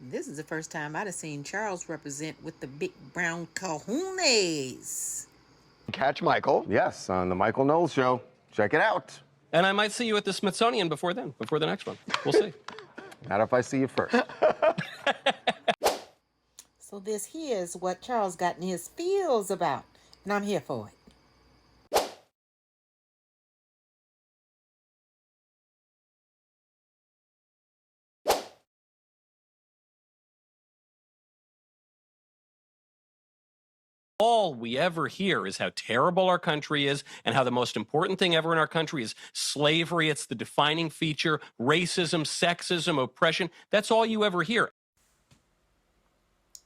This is the first time I'd have seen Charles represent with the big brown kahunas. Catch Michael. Yes, on the Michael Knowles Show. Check it out. And I might see you at the Smithsonian before then, before the next one. We'll see. Not if I see you first. So this here is what Charles got in his feels about, and I'm here for it. All we ever hear is how terrible our country is and how the most important thing ever in our country is slavery. It's the defining feature, racism, sexism, oppression. That's all you ever hear.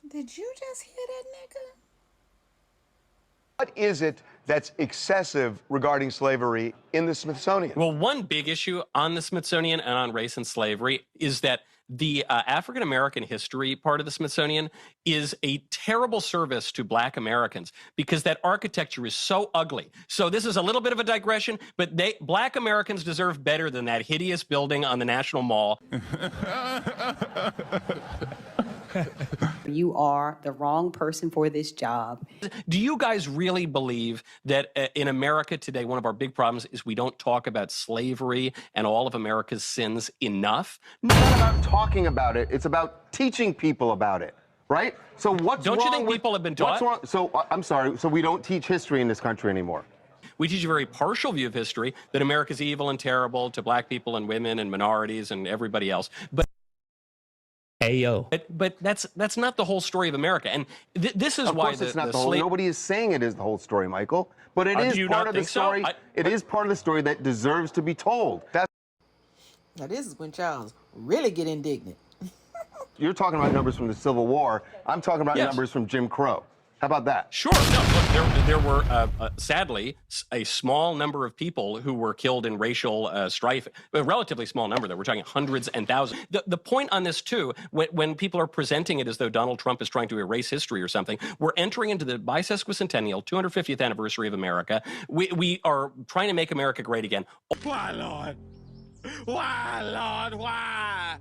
Did you just hear that, nigga? What is it that's excessive regarding slavery in the Smithsonian? Well, one big issue on the Smithsonian and on race and slavery is that the African-American history part of the Smithsonian is a terrible service to Black Americans because that architecture is so ugly. So this is a little bit of a digression, but Black Americans deserve better than that hideous building on the National Mall. You are the wrong person for this job. Do you guys really believe that in America today, one of our big problems is we don't talk about slavery and all of America's sins enough? It's not about talking about it. It's about teaching people about it, right? So what's wrong? Don't you think people have been taught? What's wrong? So I'm sorry. So we don't teach history in this country anymore. We teach a very partial view of history, that America's evil and terrible to Black people and women and minorities and everybody else. But that's not the whole story of America, and this is why it's not the whole. Nobody is saying it is the whole story, Michael. But it is part of the story. It is part of the story that deserves to be told. Now this is when Charles really get indignant. You're talking about numbers from the Civil War. I'm talking about numbers from Jim Crow. How about that? Sure. No, look, there were, sadly, a small number of people who were killed in racial strife, a relatively small number, though. We're talking hundreds and thousands. The point on this, too, when people are presenting it as though Donald Trump is trying to erase history or something, we're entering into the bisesquicentennial, 250th anniversary of America. We are trying to make America great again. Why, Lord? Why, Lord? Why?